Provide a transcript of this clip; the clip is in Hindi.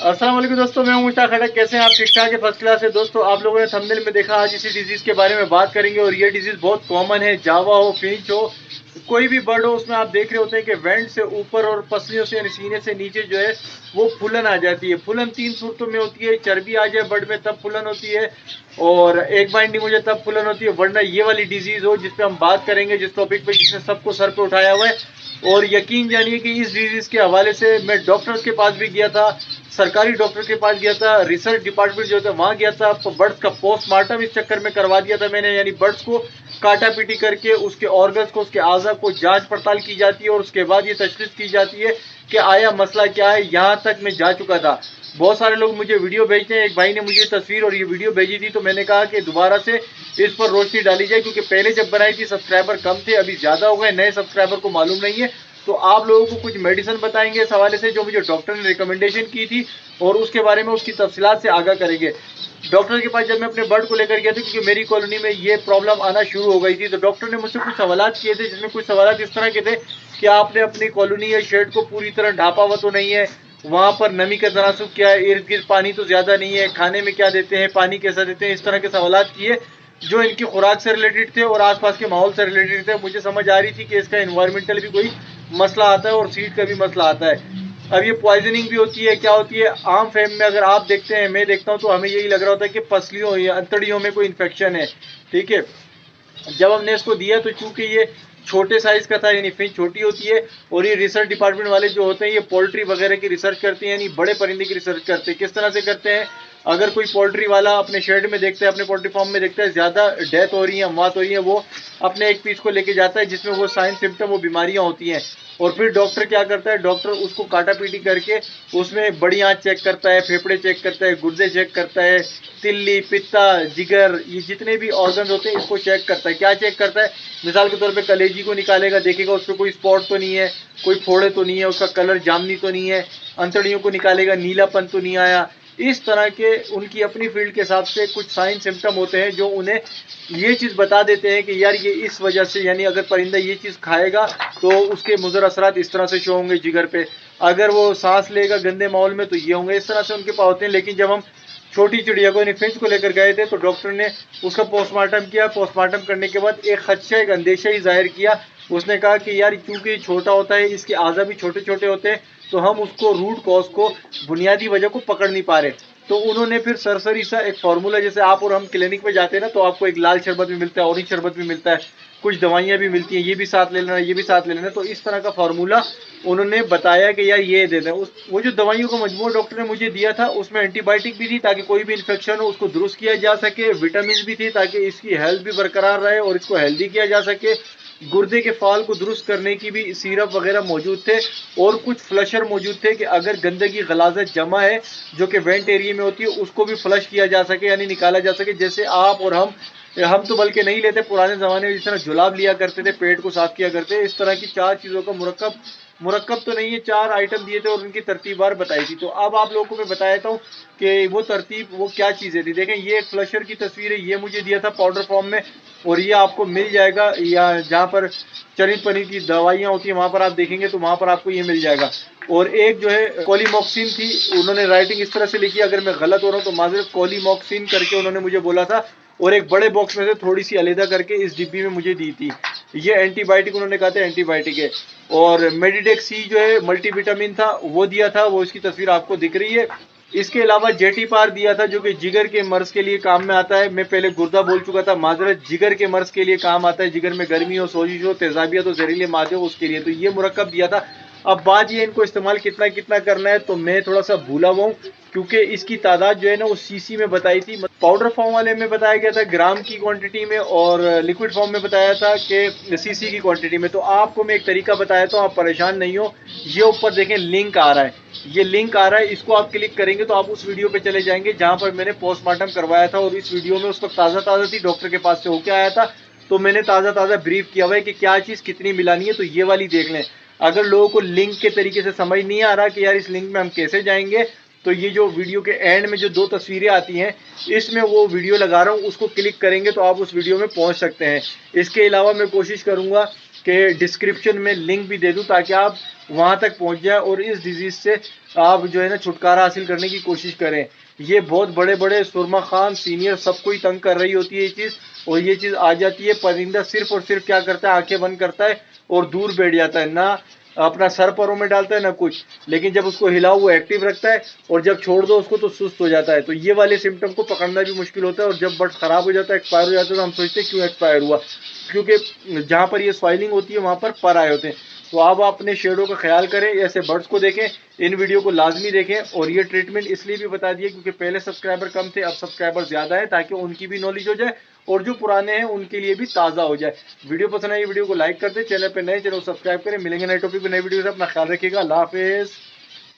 अस्सलाम वालेकुम दोस्तों, मैं हूं मुश्ताक खड़क। कैसे हैं आप? ठीक ठाक है, फर्स्ट क्लास है। दोस्तों, आप लोगों ने थंबनेल में देखा, आज इसी डिजीज के बारे में बात करेंगे। और ये डिजीज बहुत कॉमन है। जावा हो, फिंच हो, कोई भी बर्ड हो, उसमें आप देख रहे होते हैं कि वेंट से ऊपर और पसलियों से यानी सीने से नीचे जो है वो फुलन आ जाती है। फुलन तीन सूरतों में होती है। चर्बी आ जाए बर्ड में तब फुलन होती है, और एक बाइंडिंग हो जाए तब फुलन होती है। वरना ये वाली डिजीज हो जिस पे हम बात करेंगे, जिस टॉपिक पे, जिसने सबको सर पे उठाया हुआ है। और यकीन जानिए कि इस डिजीज के हवाले से मैं डॉक्टर के पास भी गया था, सरकारी डॉक्टर के पास गया था, रिसर्च डिपार्टमेंट जो था वहां गया था। बर्ड्स का पोस्टमार्टम इस चक्कर में करवा दिया था मैंने, यानी बर्ड्स को काटा पीटी करके उसके ऑर्गन्स को, उसके आज़ा को जांच पड़ताल की जाती है और उसके बाद ये तशखीस की जाती है कि आया मसला क्या है। यहाँ तक मैं जा चुका था। बहुत सारे लोग मुझे वीडियो भेजते हैं। एक भाई ने मुझे तस्वीर और ये वीडियो भेजी थी, तो मैंने कहा कि दोबारा से इस पर रोशनी डाली जाए, क्योंकि पहले जब बनाई थी सब्सक्राइबर कम थे, अभी ज्यादा हो गए। नए सब्सक्राइबर को मालूम नहीं है, तो आप लोगों को कुछ मेडिसिन बताएंगे इस हवाले से जो मुझे डॉक्टर ने रिकमेंडेशन की थी, और उसके बारे में उसकी तफसीलात से आगाह करेंगे। डॉक्टर के पास जब मैं अपने बर्ड को लेकर गया था, क्योंकि मेरी कॉलोनी में ये प्रॉब्लम आना शुरू हो गई थी, तो डॉक्टर ने मुझसे कुछ सवालात किए थे, जिसमें कुछ सवालात इस तरह के थे कि आपने अपनी कॉलोनी या शेड को पूरी तरह ढापा हुआ तो नहीं है, वहां पर नमी का तनासुब क्या है, इर्द गिर्द पानी तो ज्यादा नहीं है, खाने में क्या देते हैं, पानी कैसा देते हैं। इस तरह के सवालात किए जो इनकी खुराक से रिलेटेड थे और आसपास के माहौल से रिलेटेड थे। मुझे समझ आ रही थी कि इसका इन्वायरमेंटल भी कोई मसला आता है और सीड का भी मसला आता है। अब ये पॉइजनिंग भी होती है, क्या होती है, आम फैम में अगर आप देखते हैं, मैं देखता हूँ, तो हमें यही लग रहा होता है कि पसलियों या अंतड़ियों में कोई इन्फेक्शन है। ठीक है, जब हमने इसको दिया तो चूंकि ये छोटे साइज का था, यानी फिंच छोटी होती है, और ये रिसर्च डिपार्टमेंट वाले जो होते हैं ये पोल्ट्री वगैरह की रिसर्च करते हैं, यानी बड़े परिंदे की रिसर्च करते हैं। किस तरह से करते हैं, अगर कोई पोल्ट्री वाला अपने शेड में देखता है, अपने पोल्ट्री फार्म में देखता है ज्यादा डेथ हो रही है, मौत हो रही है, वो अपने एक पीस को लेके जाता है जिसमें वो साइन सिम्टम, वो बीमारियां होती हैं। और फिर डॉक्टर क्या करता है, डॉक्टर उसको काटा पीटी करके उसमें बड़ी आंच चेक करता है, फेफड़े चेक करता है, गुर्दे चेक करता है, तिल्ली, पित्ता, जिगर, ये जितने भी ऑर्गन होते हैं इसको चेक करता है। क्या चेक करता है, मिसाल के तौर पे कलेजी को निकालेगा, देखेगा उस पर कोई स्पॉट तो नहीं है, कोई फोड़े तो नहीं है, उसका कलर जामनी तो नहीं है, अंतड़ियों को निकालेगा, नीलापन तो नहीं आया। इस तरह के उनकी अपनी फील्ड के हिसाब से कुछ साइन सिम्टम होते हैं जो उन्हें ये चीज बता देते हैं कि यार ये इस वजह से, यानी अगर परिंदा ये चीज खाएगा तो उसके मुज़र असरात इस तरह से शो होंगे जिगर पे, अगर वो सांस लेगा गंदे माहौल में तो ये होंगे। इस तरह से उनके पास होते हैं। लेकिन जब हम छोटी चिड़िया को, यानी फिंच को लेकर गए थे, तो डॉक्टर ने उसका पोस्टमार्टम किया। पोस्टमार्टम करने के बाद एक खदशा, एक अंदेशा ही जाहिर किया। उसने कहा कि यार क्योंकि छोटा होता है, इसके आज़ा भी छोटे छोटे होते हैं, तो हम उसको रूट कॉज को, बुनियादी वजह को पकड़ नहीं पा रहे। तो उन्होंने फिर सरसरी सा एक फार्मूला, जैसे आप और हम क्लिनिक में जाते हैं ना, तो आपको एक लाल शरबत भी मिलता है, ऑरेंज शरबत भी मिलता है, कुछ दवाइयां भी मिलती हैं, ये भी साथ ले लेना, ये भी साथ ले लेना। तो इस तरह का फार्मूला उन्होंने बताया कि यार ये दे दें। वो जो दवाइयों का मजमूआ डॉक्टर ने मुझे दिया था, उसमें एंटीबायोटिक भी थी ताकि कोई भी इन्फेक्शन हो उसको दुरुस्त किया जा सके, विटामिन भी थी ताकि इसकी हेल्थ भी बरकरार रहे और इसको हेल्दी किया जा सके, गुर्दे के फाल को दुरुस्त करने की भी सिरप वगैरह मौजूद थे, और कुछ फ्लशर मौजूद थे कि अगर गंदगी गलाजत जमा है जो कि वेंट एरिया में होती है, उसको भी फ्लश किया जा सके, यानी निकाला जा सके। जैसे आप और हम तो बल्कि नहीं लेते, पुराने जमाने में जिस तरह जुलाब लिया करते थे, पेट को साफ किया करते, इस तरह की चार चीजों का मुरक्कब तो नहीं है, चार आइटम दिए थे और उनकी तरतीबार बताई थी। तो अब आप लोगों को मैं बता देता हूँ कि वो तरतीब, वो क्या चीजें थी। देखें, ये एक फ्लशर की तस्वीर है, ये मुझे दिया था पाउडर फॉर्म में, और ये आपको मिल जाएगा, या जहाँ पर चरित पनीर की दवाइयाँ होती हैं वहां पर आप देखेंगे तो वहां पर आपको ये मिल जाएगा। और एक जो है कोलीमॉक्सिन थी, उन्होंने राइटिंग इस तरह से लिखी, अगर मैं गलत हो रहा हूँ तो माजरत, कोलीमॉक्सिन करके उन्होंने मुझे बोला था, और एक बड़े बॉक्स में से थोड़ी सी अलहदा करके इस डिब्बी में मुझे दी थी। ये एंटीबायोटिक उन्होंने कहा था, एंटीबायोटिक है। और मेडिडेक सी जो है मल्टीविटामिन था, वो दिया था, वो इसकी तस्वीर आपको दिख रही है। इसके अलावा जेटी पार दिया था जो कि जिगर के मर्ज के लिए काम में आता है। मैं पहले गुर्दा बोल चुका था, माजरत, जिगर के मर्ज के लिए काम आता है। जिगर में गर्मी हो, सोजिश हो, तेजाबियत हो, जहरीले मादे हो, उसके लिए तो ये मुरक्कब दिया था। अब बात ये, इनको इस्तेमाल कितना कितना करना है, तो मैं थोड़ा सा भूला हुआ हूँ, क्योंकि इसकी तादाद जो है ना वो सीसी में बताई थी। पाउडर फॉर्म वाले में बताया गया था ग्राम की क्वांटिटी में, और लिक्विड फॉर्म में बताया था कि सीसी की क्वांटिटी में। तो आपको मैं एक तरीका बताया था, आप परेशान नहीं हो। ये ऊपर देखें लिंक आ रहा है, ये लिंक आ रहा है, इसको आप क्लिक करेंगे तो आप उस वीडियो पे चले जाएंगे जहां पर मैंने पोस्टमार्टम करवाया था। और इस वीडियो में उस वक्त ताज़ा ताज़ा थी, डॉक्टर के पास से होके आया था, तो मैंने ताज़ा ताज़ा ब्रीफ किया हुआ है कि क्या चीज़ कितनी मिलानी है। तो ये वाली देख लें। अगर लोगों को लिंक के तरीके से समझ नहीं आ रहा कि यार इस लिंक में हम कैसे जाएंगे, तो ये जो वीडियो के एंड में जो दो तस्वीरें आती हैं, इसमें वो वीडियो लगा रहा हूँ, उसको क्लिक करेंगे तो आप उस वीडियो में पहुंच सकते हैं। इसके अलावा मैं कोशिश करूंगा कि डिस्क्रिप्शन में लिंक भी दे दूं ताकि आप वहां तक पहुंच जाए और इस डिजीज से आप जो है ना छुटकारा हासिल करने की कोशिश करें। ये बहुत बड़े बड़े सुरमा खान सीनियर सबको ही तंग कर रही होती है ये चीज, और ये चीज आ जाती है, परिंदा सिर्फ और सिर्फ क्या करता है, आंखें बंद करता है और दूर बैठ जाता है, ना अपना सर पैरों में डालता है ना कुछ। लेकिन जब उसको हिलाओ वो एक्टिव रखता है, और जब छोड़ दो उसको तो सुस्त हो जाता है। तो ये वाले सिम्टम को पकड़ना भी मुश्किल होता है, और जब बर्ड खराब हो जाता है, एक्सपायर हो जाता है, तो हम सोचते हैं क्यों एक्सपायर हुआ, क्योंकि जहां पर ये स्वाइलिंग होती है वहां पर पर आए होते हैं। तो आप अपने शेडो का ख्याल करें, ऐसे बर्ड्स को देखें, इन वीडियो को लाजमी देखें। और ये ट्रीटमेंट इसलिए भी बता दिए क्योंकि पहले सब्सक्राइबर कम थे, अब सब्सक्राइबर ज्यादा है, ताकि उनकी भी नॉलेज हो जाए और जो पुराने हैं उनके लिए भी ताज़ा हो जाए। वीडियो पसंद आई वीडियो को लाइक कर दे, चैनल पे नए चैनल सब्सक्राइब करें। मिलेंगे नए टॉपिक पे नई वीडियो से, अपना ख्याल रखिएगा। अल्लाह हाफिज़।